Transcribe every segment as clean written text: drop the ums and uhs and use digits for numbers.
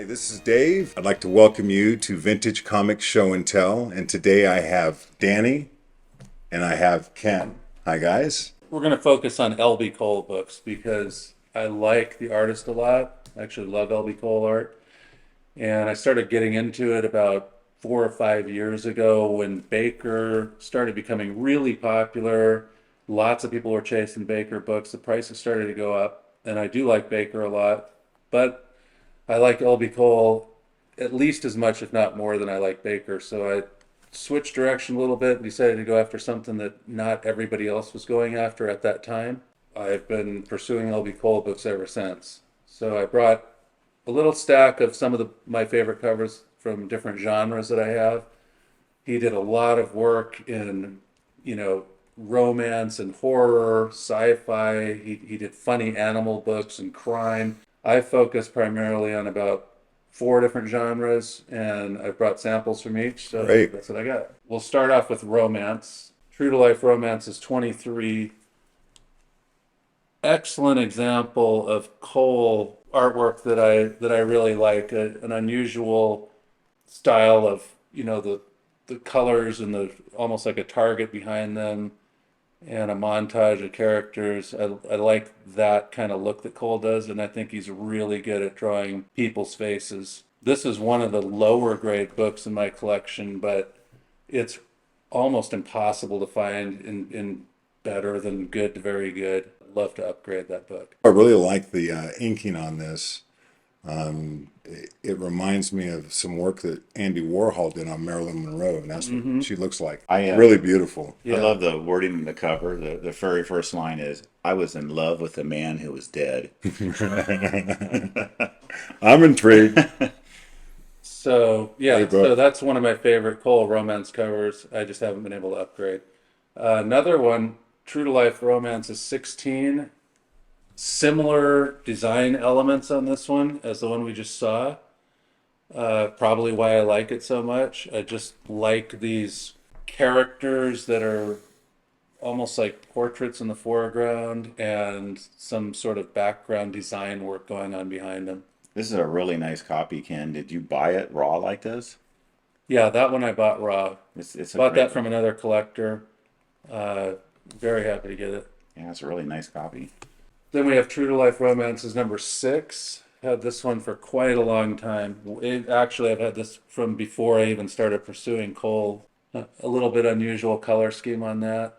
Hi, this is Dave. I'd like to welcome you to Vintage Comics Show and Tell. And today I have Danny and I have Ken. Hi, guys. We're going to focus on L.B. Cole books because I like the artist a lot. I actually love L.B. Cole art. And I started getting into it about 4 or 5 years ago when Baker started becoming really popular. Lots of people were chasing Baker books. The prices started to go up. And I do like Baker a lot. But I like L.B. Cole at least as much, if not more, than I like Baker. So I switched direction a little bit and decided to go after something that not everybody else was going after at that time. I've been pursuing L.B. Cole books ever since. So I brought a little stack of some of my favorite covers from different genres that I have. He did a lot of work in, romance and horror, sci-fi. He did funny animal books and crime. I focus primarily on about four different genres, and I've brought samples from each, so Great. that's what I got. We'll start off with romance. True to Life Romance is 23. Excellent example of Cole artwork that I really like. An unusual style of the colors and the almost like a target behind them and a montage of characters. I like that kind of look that Cole does, and I think he's really good at drawing people's faces. This is one of the lower grade books in my collection, but it's almost impossible to find in better than good to very good. I'd love to upgrade that book. I really like the inking on this. It reminds me of some work that Andy Warhol did on Marilyn Monroe, and that's what she looks like. I Really beautiful. I Yeah. love the wording in the cover. The very first line is, "I was in love with a man who was dead." I'm intrigued. So yeah, Great so book. that's one of my favorite Cole romance covers. I just haven't been able to upgrade. Another one, True to Life Romance is 16. Similar design elements on this one as the one we just saw. Probably why I like it so much. I just like these characters that are almost like portraits in the foreground and some sort of background design work going on behind them. This is a really nice copy, Ken. Did you buy it raw like this? Yeah, that one I bought raw. It's a Bought great that book. from another collector. Uh, Very happy to get it. Yeah, it's a really nice copy. Then we have True to Life Romance is number 6. Had this one for quite a long time. Actually, I've had this from before I even started pursuing Cole. A little bit unusual color scheme on that.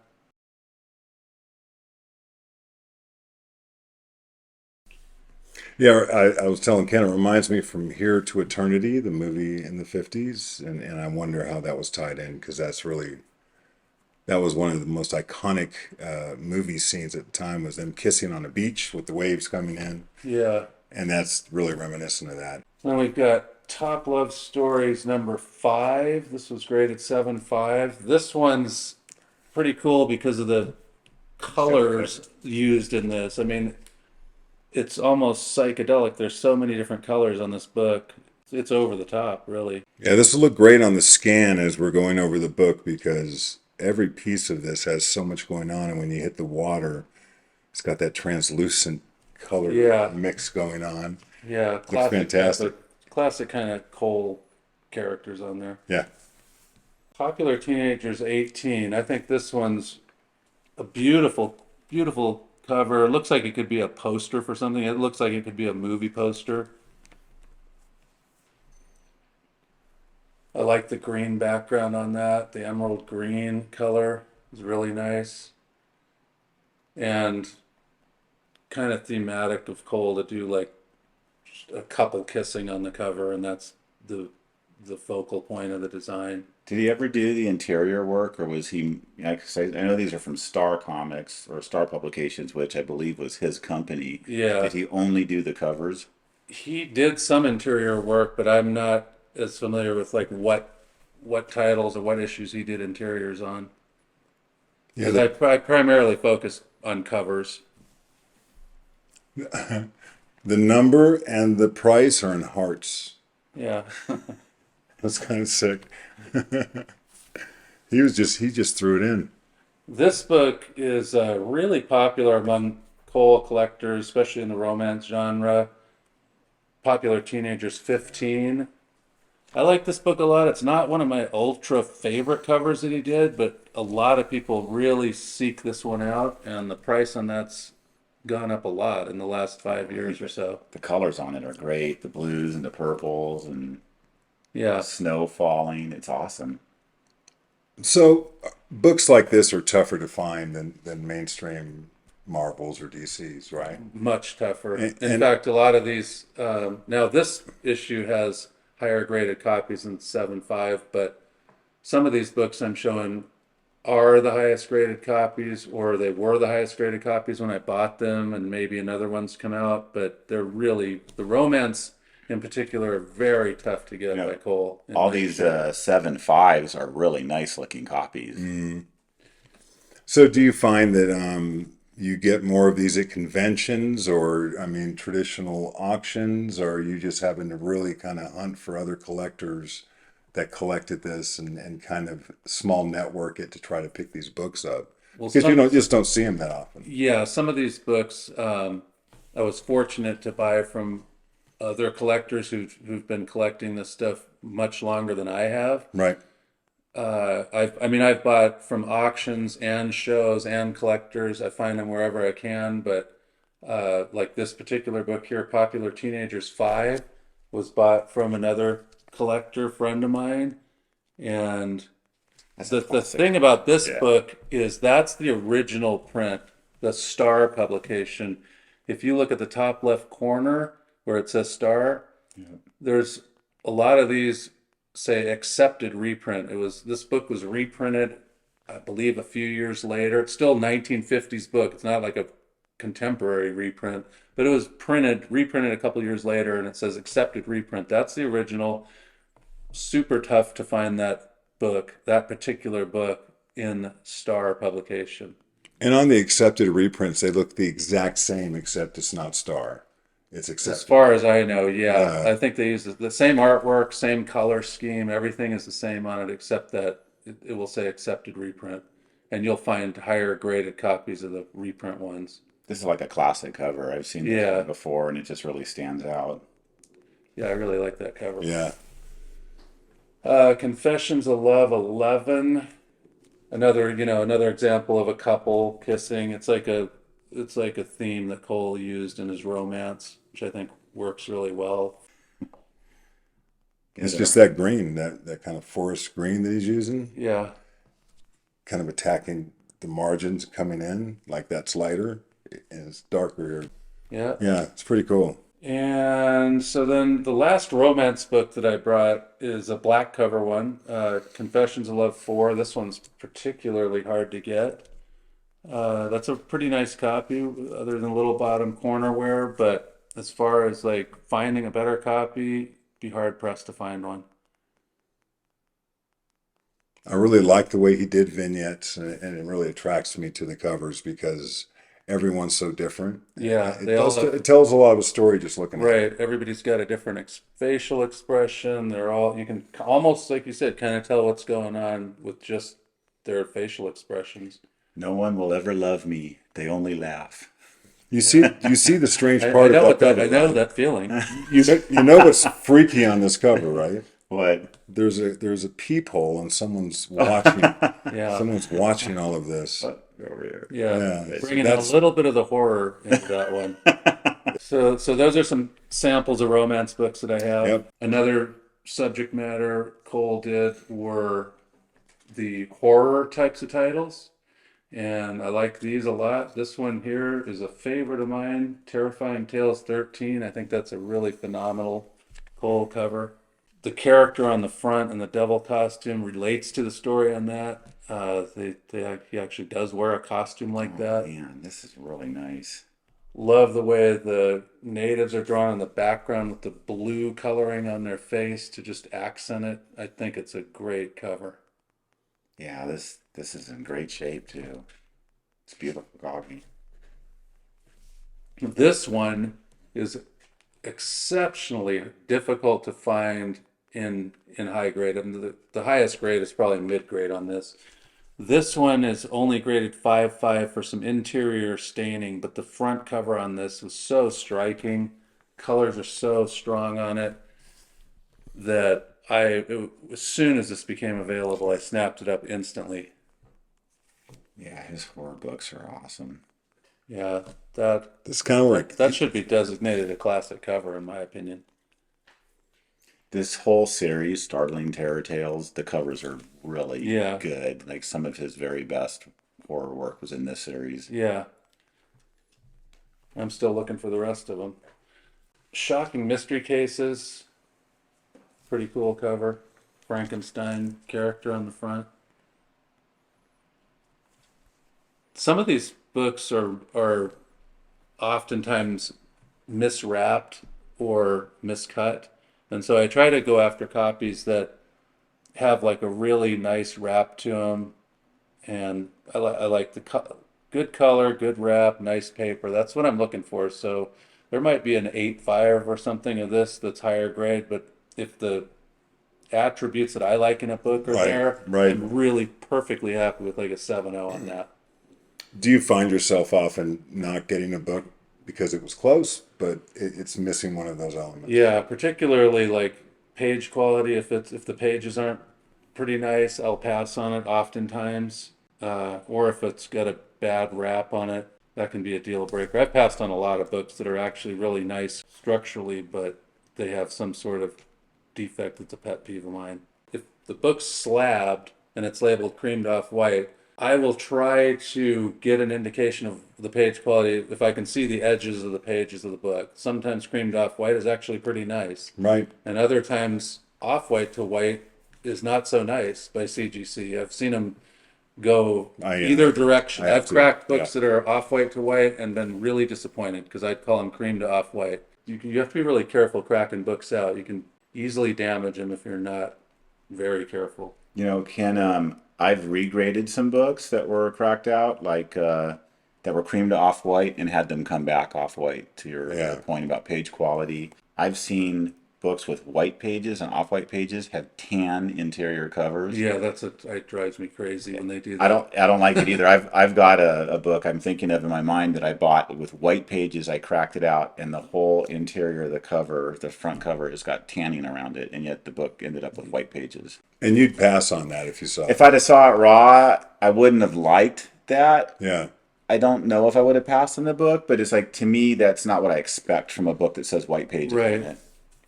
Yeah, I was telling Ken, it reminds me from Here to Eternity, the movie in the 50s, and I wonder how that was tied in because that was one of the most iconic movie scenes at the time was them kissing on a beach with the waves coming in, Yeah. and that's really reminiscent of that. Then we've got Top Love Stories number 5. This was graded 7.5. This one's pretty cool because of the colors used in this. I mean, it's almost psychedelic. There's so many different colors on this book. It's over the top, really. Yeah, this will look great on the scan as we're going over the book because every piece of this has so much going on, and when you hit the water, it's got that translucent color Yeah. mix going on. Yeah, Looks fantastic. classic kind of Cole characters on there. Yeah. Popular Teenagers 18. I think this one's a beautiful, beautiful cover. It looks like it could be a poster for something. It looks like it could be a movie poster. I like the green background on that. The emerald green color is really nice. And kind of thematic of Cole to do like a couple kissing on the cover, and that's the focal point of the design. Did he ever do the interior work, or was he? Yeah, 'cause I know these are from Star Comics or Star Publications, which I believe was his company. Yeah, Did he only do the covers? he did some interior work, but I'm not as familiar with like what titles or what issues he did interiors on. Yeah, Because I primarily focus on covers. the number and the price are in hearts. Yeah. That's kind of sick. He just threw it in. This book is really popular among Cole collectors, especially in the romance genre. Popular Teenagers 15. I like this book a lot. It's not one of my ultra favorite covers that he did, but a lot of people really seek this one out, and the price on that's gone up a lot in the last 5 years or so. The colors on it are great. The blues and the purples and Yeah. snow falling. It's awesome. So books like this are tougher to find than mainstream Marvels or DCs, right? Much tougher. In And fact, a lot of these, now this issue has higher graded copies than 7.5, but some of these books I'm showing are the highest graded copies, or they were the highest graded copies when I bought them, and maybe another one's come out, but they're really, the romance in particular, are very tough to get You by know, Cole. all these 7.5s are really nice looking copies. so do you find that you get more of these at conventions or, I mean, traditional auctions, or are you just having to really kind of hunt for other collectors that collected this and kind of small network it to try to pick these books up? Well, Because you some, just don't see them that often. yeah, some of these books I was fortunate to buy from other collectors who've been collecting this stuff much longer than I have. Right. I mean, I've bought from auctions and shows and collectors. I find them wherever I can, but like this particular book here, Popular Teenagers 5, was bought from another collector friend of mine. And That's a the classic. thing about this Yeah. book is that's the original print, the Star publication. If you look at the top left corner where it says Star, there's a lot of these say accepted reprint. This book was reprinted, I believe, a few years later. It's still a 1950s book. It's not like a contemporary reprint, but it was reprinted a couple years later, and it says accepted reprint. That's the original. Super tough to find that particular book in Star publication. And on the accepted reprints, they look the exact same, except it's not Star. It's As accepted. far as I know, yeah. Uh, I think they use the same artwork, same color scheme, everything is the same on it, except that it will say accepted reprint. And you'll find higher graded copies of the reprint ones. This is like a classic cover. I've seen this Yeah, one before, and it just really stands out. yeah, I really like that cover. yeah. Confessions of Love 11. Another example of a couple kissing. It's like a theme that Cole used in his romance, which I think works really well. It's Yeah. just that green, that kind of forest green that he's using, Yeah, kind of attacking the margins coming in, like that's lighter and it's darker here. yeah. Yeah, it's pretty cool. And so then the last romance book that I brought is a black cover one, Confessions of Love 4. This one's particularly hard to get. That's a pretty nice copy, other than a little bottom corner wear, but as far as like finding a better copy, be hard pressed to find one. I really like the way he did vignettes, and it really attracts me to the covers because everyone's so different. Yeah, It they all does. have, It tells a lot of a story just looking at it. right, everybody's got a different facial expression. You can almost, like you said, kind of tell what's going on with just their facial expressions. No one will ever love me. They only laugh. You see the strange I part know about I cover, know right? that feeling. You know what's freaky on this cover, right? What? There's a peephole and someone's watching. Yeah, Someone's watching all of this. Over here. yeah, Yeah, bringing that's a little bit of the horror into that one. So those are some samples of romance books that I have. Yep. Another subject matter Cole did were the horror types of titles, and I like these a lot. This one here is a favorite of mine, Terrifying Tales 13. I think that's a really phenomenal Cole cover. The character on the front in the devil costume relates to the story on that. He actually does wear a costume like that. Man, this is really nice. Love the way the natives are drawn in the background with the blue coloring on their face to just accent it. I think it's a great cover. Yeah, this is in great shape too. It's beautiful copy. This one is exceptionally difficult to find in high grade. I mean, the highest grade is probably mid grade on this. This one is only graded 5.5 for some interior staining, but the front cover on this was so striking. colors are so strong on it that as soon as this became available, I snapped it up instantly. Yeah, his horror books are awesome. Yeah, that This kind of like that should be designated a classic cover, in my opinion. This whole series, Startling Terror Tales, the covers are really Yeah, good. Like some of his very best horror work was in this series. yeah. I'm still looking for the rest of them. Shocking Mystery Cases, pretty cool cover. Frankenstein character on the front. Some of these books are oftentimes miswrapped or miscut. And so I try to go after copies that have like a really nice wrap to them. And I like the good color, good wrap, nice paper. That's what I'm looking for. So there might be an 8.5 or something of this that's higher grade, but if the attributes that I like in a book are right, there, right. I'm really perfectly happy with like a 7.0 on that. Do you find yourself often not getting a book because it was close, but it's missing one of those elements? Yeah, particularly like page quality. If the pages aren't pretty nice, I'll pass on it oftentimes. Or if it's got a bad wrap on it, that can be a deal breaker. I've passed on a lot of books that are actually really nice structurally, but they have some sort of defect that's a pet peeve of mine. If the book's slabbed and it's labeled creamed off white, I will try to get an indication of the page quality if I can see the edges of the pages of the book. Sometimes creamed off white is actually pretty nice, Right. and other times off white to white is not so nice by CGC. I've seen them go either direction. I have I've to, cracked yeah. books that are off white to white and been really disappointed because I'd call them cream to off white. You have to be really careful cracking books out. You can easily damage them if you're not very careful. You know, I've regraded some books that were cracked out, like that were creamed off white and had them come back off white. To your Yeah. point about page quality, I've seen books with white pages and off white pages have tan interior covers. Yeah, it drives me crazy when they do that. I don't like it either. I've got a book I'm thinking of in my mind that I bought with white pages. I cracked it out, and the whole interior of the cover, the front cover, has got tanning around it, and yet the book ended up with white pages. And you'd pass on that if you saw If it. I'd have saw it raw, I wouldn't have liked that. Yeah. I don't know if I would have passed on the book, but it's like, to me, that's not what I expect from a book that says white pages Right. in it.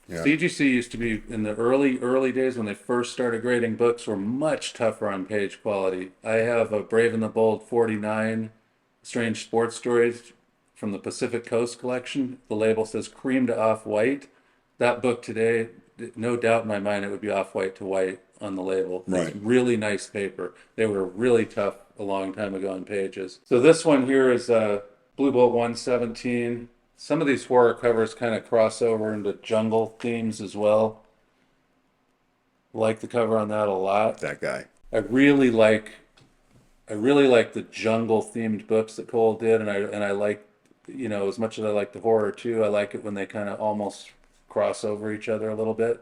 Yeah. CGC used to be in the early days when they first started grading books were much tougher on page quality. I have a Brave and the Bold 49 Strange Sports Stories from the Pacific Coast collection. The label says cream to off white. That book today, no doubt in my mind, it would be off white to white on the label. Right. It's really nice paper. They were really tough a long time ago on pages. So this one here is Blue Bolt 117. Some of these horror covers kind of cross over into jungle themes as well. Like the cover on that a lot. That guy. I really like the jungle themed books that Cole did, and I like, as much as I like the horror too, I like it when they kind of almost cross over each other a little bit.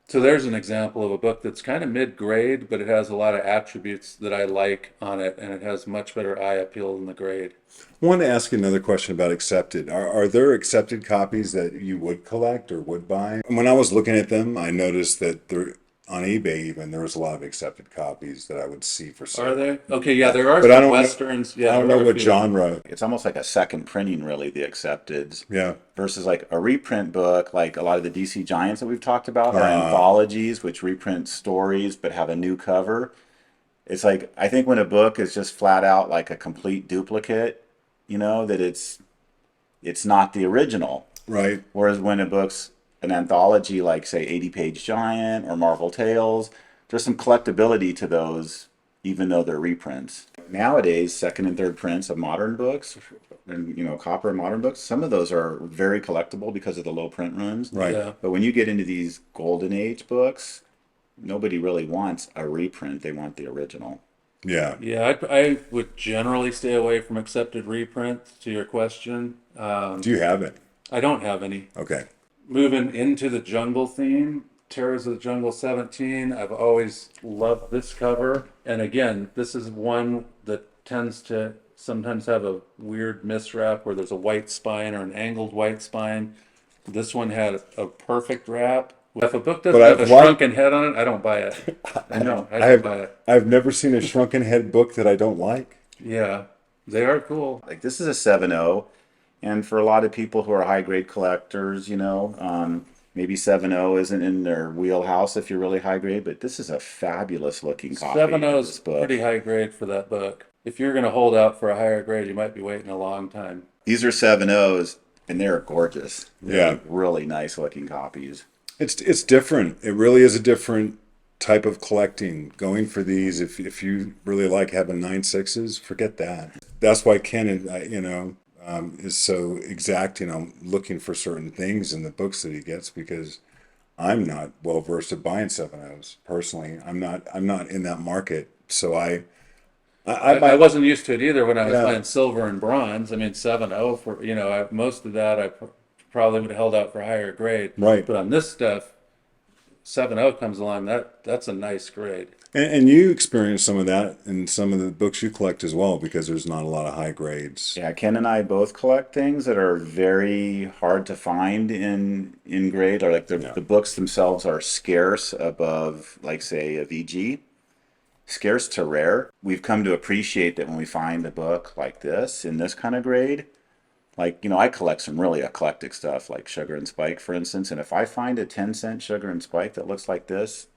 So there's an example of a book that's kind of mid-grade, but it has a lot of attributes that I like on it, and it has much better eye appeal than the grade. I want to ask you another question about accepted. Are there accepted copies that you would collect or would buy? When I was looking at them, I noticed that there, on eBay even, there was a lot of accepted copies that I would see for sale. Are there? Okay, yeah, there are But I some don't know- westerns. Yeah, I don't there know are a what few. genre. It's almost like a second printing, really, the accepteds. Yeah. Versus like a reprint book, like a lot of the DC Giants that we've talked about are Ah. anthologies, which reprint stories but have a new cover. It's like, I think when a book is just flat out like a complete duplicate, that it's not the original. Right. Whereas when a book's an anthology, like say 80-page Giant or Marvel Tales, there's some collectability to those, even though they're reprints. Nowadays, second and third prints of modern books, and copper and modern books, some of those are very collectible because of the low print runs. Right. Yeah. But when you get into these golden age books, nobody really wants a reprint; they want the original. Yeah. Yeah, I would generally stay away from accepted reprints, to your question. Do you have it? I don't have any. Okay. Moving into the jungle theme, Terrors of the Jungle 17, I've always loved this cover. And again, this is one that tends to sometimes have a weird miswrap where there's a white spine or an angled white spine. This one had a perfect wrap. If a book doesn't have a shrunken head on it, I don't buy it. I know, I don't buy it. I've never seen a shrunken head book that I don't like. Yeah, they are cool. Like this is a 7.0, and for a lot of people who are high grade collectors, maybe 7.0 isn't in their wheelhouse if you're really high grade, but this is a fabulous looking copy 7.0 of is this book. pretty high grade for that book. If you're going to hold out for a higher grade, you might be waiting a long time. These are 7.0s, and they're gorgeous. They're Yeah. really nice looking copies. It's different. It really is a different type of collecting. Going for these, if you really like having 9.6s, forget that. That's why Ken, is so exacting on looking for certain things in the books that he gets, because I'm not well versed at buying 7.0s personally. I'm not in that market, so I wasn't used to it either when I was Yeah. buying silver and bronze. I mean, 7.0 for, most of that I probably would have held out for a higher grade. Right. But on this stuff, 7.0 comes along, that's a nice grade. And you experience some of that in some of the books you collect as well, because there's not a lot of high grades. Yeah, Ken and I both collect things that are very hard to find in grade, or like the books themselves are scarce above, like say, a VG. Scarce to rare. We've come to appreciate that when we find a book like this in this kind of grade. Like, I collect some really eclectic stuff like Sugar and Spike, for instance, and if I find a 10-cent Sugar and Spike that looks like this,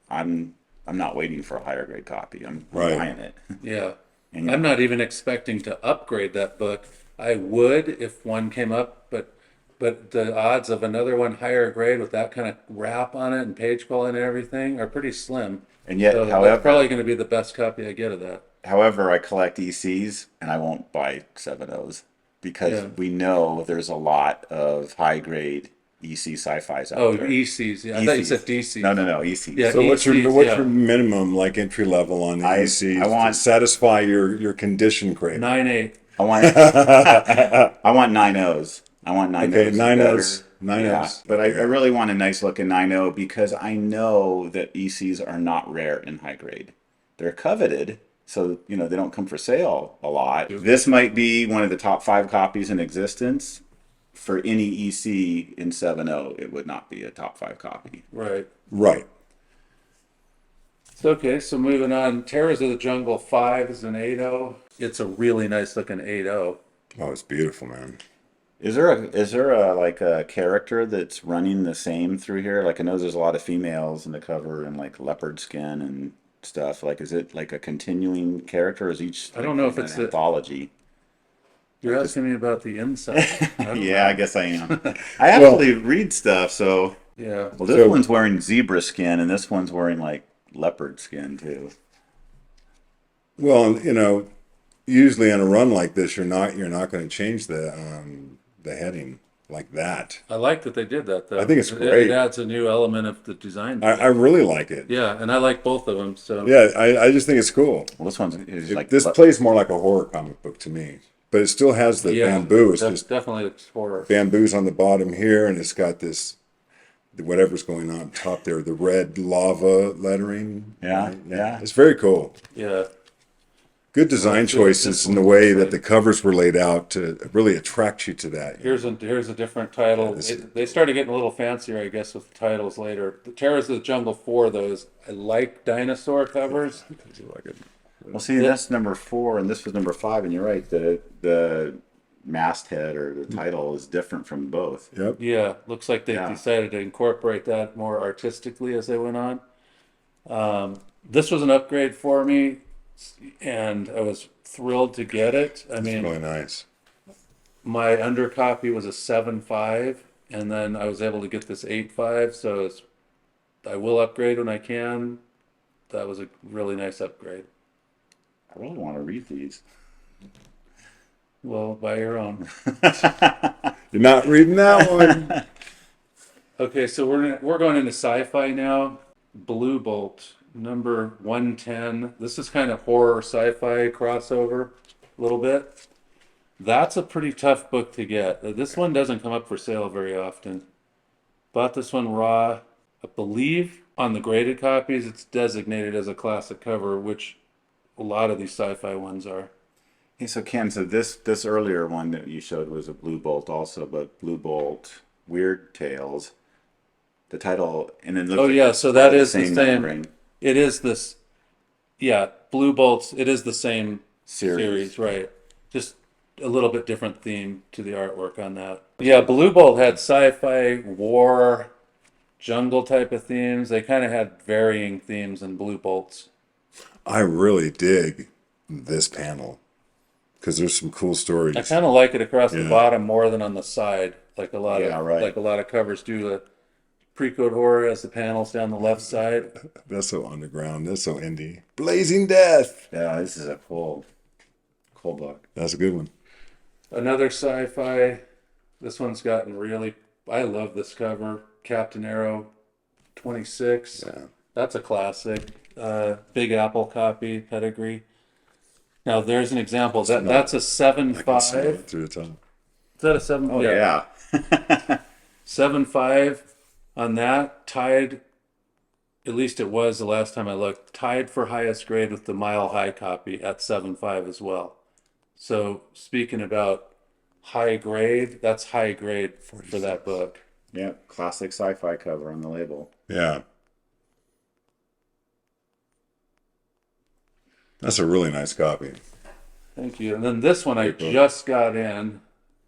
I'm not waiting for a higher grade copy. I'm Right. buying it. Yeah. And, I'm not even expecting to upgrade that book. I would if one came up, but the odds of another one higher grade with that kind of wrap on it and page quality and everything are pretty slim. And yet, So however, that's probably going to be the best copy I get of that. I collect ECs and I won't buy 7.0s because we know there's a lot of high grade EC sci-fis out there. ECs. Yeah, I thought you said DCs. No, ECs. Yeah, So what's ECs, your minimum, like, entry level on the ECs I want to satisfy your condition craving? 9.8. I want 9.0s. I want 9.0s. Okay, is 9.0s. better. 9.0s. Yeah, but I really want a nice looking 9.0 because I know that ECs are not rare in high grade. They're coveted, so they don't come for sale a lot. This might be one of the top 5 copies in existence. For any EC in 7.0, it would not be a top 5 copy. Right. Right. Okay, so moving on. Terrors of the Jungle 5 is an 8.0. It's a really nice looking 8.0. Oh, it's beautiful, man. Is there a like a character that's running the same through here? Like I know there's a lot of females in the cover and like leopard skin and stuff. Like is it like a continuing character or is each I don't know if an it's anthology? You're asking me about the inside. Yeah, I guess I am. I actually read stuff, so Yeah. well this one's wearing zebra skin and this one's wearing like leopard skin too. Well, usually on a run like this, you're not going to change the heading like that. I like that they did that though. I think it's great. It adds a new element of the design. I really like it. Yeah, and I like both of them. So Yeah, I just think it's cool. Well, this one's is like This plays more like a horror comic book to me, but it still has the bamboo. It's just definitely horror. bamboo's on the bottom here, and it's got this whatever's going on top there, the red lava lettering. Yeah. It's very cool. Yeah. Good design choices in the way that the covers were laid out to really attract you to that. Here's a different title. They started getting a little fancier, I guess, with the titles later. The Terrors of the Jungle 4, those I like dinosaur covers. well, see, that's number 4, and this was number 5, and you're right. The masthead or the title is different from both. Yep. Yeah, looks like they decided to incorporate that more artistically as they went on. This was an upgrade for me, and I was thrilled to get it. I mean, It's really nice. my undercopy was a 7.5, and then I was able to get this 8.5. So I will upgrade when I can. That was a really nice upgrade. I really want to read these. Well, buy your own. You're not reading that one. Okay, so we're going into sci-fi now. Blue Bolt, number 110. This is kind of horror sci-fi crossover a little bit. That's a pretty tough book to get. This one doesn't come up for sale very often. Bought this one raw. I believe on the graded copies it's designated as a classic cover, which a lot of these sci-fi ones are. Hey, so Ken, so this earlier one that you showed was a Blue Bolt also, but Blue Bolt Weird Tales. The title, and it looks Oh like yeah, it's so part that of the is the same same. numbering It is this, yeah, Blue Bolts. It is the same series. series, right? Just a little bit different theme to the artwork on that. Yeah, Blue Bolt had sci-fi, war, jungle type of themes. They kind of had varying themes in Blue Bolts. I really dig this panel because there's some cool I stories. kind of like it across the Yeah, bottom more than on the side, Yeah, like right. a lot of covers do. The pre-code horror has the panels down the left side. that's so underground. That's so indie. Blazing Death. Yeah, this is a cool book. That's a good one. Another sci-fi. This one's gotten really. I love this cover. Captain Arrow 26. Yeah, That's a classic. Big Apple copy pedigree. Now there's an example. That's a seven I can smell five. it through the top. Is that a seven? Oh Yeah, yeah. 7.5 on that. Tied. At least it was the last time I looked. Tied for highest grade with the Mile High copy at 7.5 as well. So speaking about high grade, that's high grade for that book. Yeah, classic sci-fi cover on the label. Yeah, that's a really nice copy. Thank you. And then this one I Great book. just got in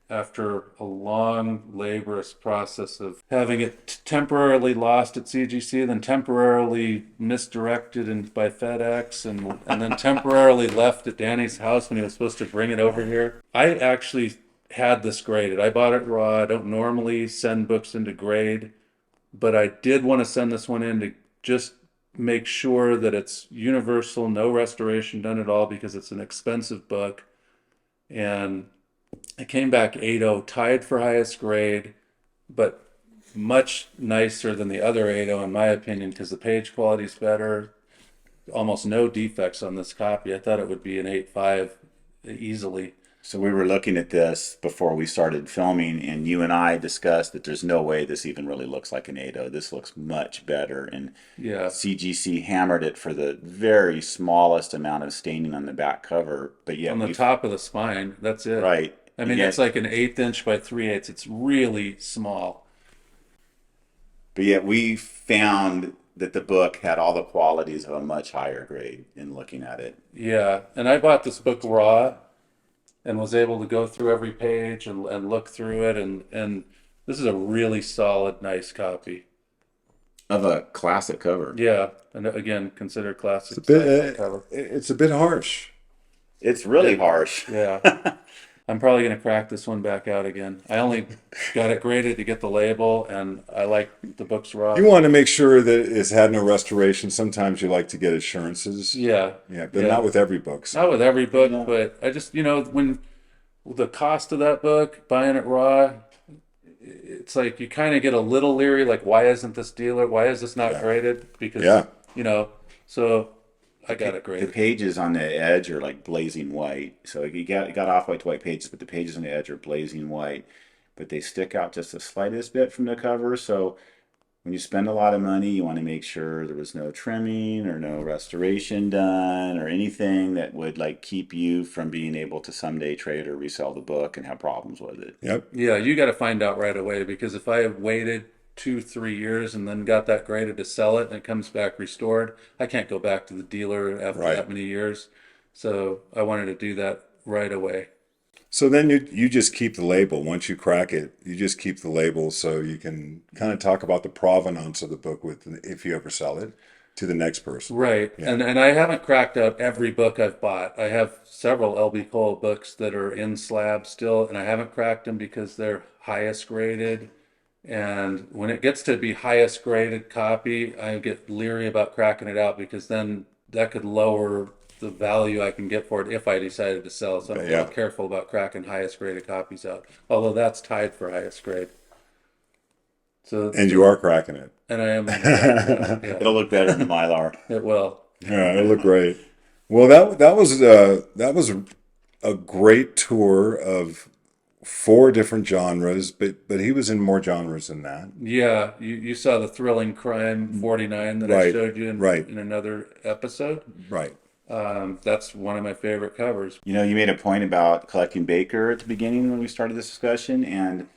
after a long, laborious process of having it temporarily lost at CGC, then temporarily misdirected by FedEx, and then temporarily left at Danny's house when he was supposed to bring it over here. I actually had this graded. I bought it raw. I don't normally send books into grade, but I did want to send this one in to just make sure that it's universal, no restoration done at all, because it's an expensive book. And it came back 8.0, tied for highest grade, but much nicer than the other 8.0 in my opinion, because the page quality is better. Almost no defects on this copy. I thought it would be an 8.5 easily. So we were looking at this before we started filming, and you and I discussed that there's no way this even really looks like an 8.0. This looks much better, and Yeah. CGC hammered it for the very smallest amount of staining on the back cover. But yet On the we top of the spine, that's it. right. I mean, Yet, it's like an 1/8 inch by 3/8. It's really small. but yet we found that the book had all the qualities of a much higher grade in looking at it. Yeah. And I bought this book raw and was able to go through every page and look through it. And this is a really solid, nice copy. Of a classic cover. Yeah. And again, considered It's classic a bit. sci-fi cover. It's a bit harsh. It's really harsh. Yeah. I'm probably going to crack this one back out again. I only got it graded to get the label, and I like the books raw. You want to make sure that it's had no restoration. Sometimes you like to get assurances. Yeah. Yeah, but Yeah. not with every book. So. Not with every book, Yeah. but I just, when the cost of that book, buying it raw, it's like you kind of get a little leery, like, why isn't this dealer, why is this not Yeah. graded? Because, Yeah. so I got it The graded. pages on the edge are like blazing white. So you got off-white to white pages, but the pages on the edge are blazing white. But they stick out just the slightest bit from the cover. So when you spend a lot of money, you want to make sure there was no trimming or no restoration done or anything that would like keep you from being able to someday trade or resell the book and have problems with it. Yep. Yeah, you got to find out right away, because if I have waited 2-3 years and then got that graded to sell it and it comes back restored, I can't go back to the dealer after Right. that many years. So I wanted to do that right away. So then you just keep the label. Once you crack it, you just keep the label so you can kind of talk about the provenance of the book with if you ever sell it to the next person. Right. Yeah. And I haven't cracked out every book I've bought. I have several L.B. Cole books that are in slab still, and I haven't cracked them because they're highest graded. And when it gets to be highest graded copy, I get leery about cracking it out, because then that could lower the value I can get for it if I decided to sell. So I'm Yeah. really careful about cracking highest graded copies out. Although that's tied for highest grade. So And you are cracking it. and I am yeah, It'll look better in the Mylar. it will. Yeah, it'll look great. Well, that was a great tour of 4 different genres, but he was in more genres than that. Yeah, you saw the Thrilling Crime 49 that I Right, showed you right. in another episode. Right. That's one of my favorite covers. You know, you made a point about collecting Baker at the beginning when we started this discussion, and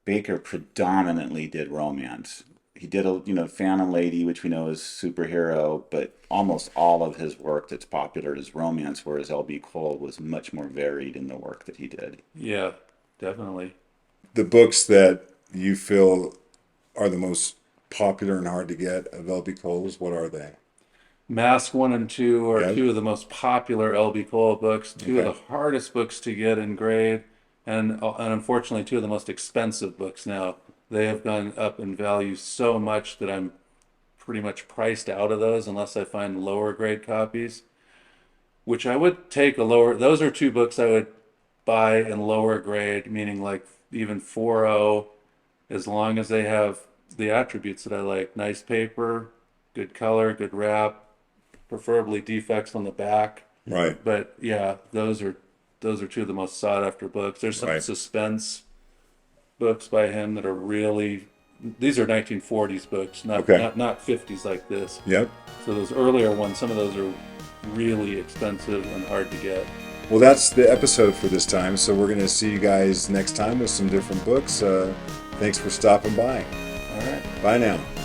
Baker predominantly did romance. He did a, Phantom Lady, which we know is superhero, but almost all of his work that's popular is romance, whereas L.B. Cole was much more varied in the work that he did. Yeah, definitely. The books that you feel are the most popular and hard to get of L.B. Cole's, what are they? Mask 1 and 2 are Yeah. two of the most popular L.B. Cole books, two of Okay. the hardest books to get in grade, and unfortunately, two of the most expensive books now. They have gone up in value so much that I'm pretty much priced out of those unless I find lower grade copies, which I would take a lower. Those are two books I would buy in lower grade, meaning like even 4.0, as long as they have the attributes that I like: nice paper, good color, good wrap, preferably defects on the back. Right. But yeah, those are two of the most sought after books. There's some Right. suspense books by him that are really, these are 1940s books, not Okay. not 50s like this. Yep. So those earlier ones, some of those are really expensive and hard to get. Well, that's the episode for this time. So we're going to see you guys next time with some different books. Thanks for stopping by. All right. Bye now.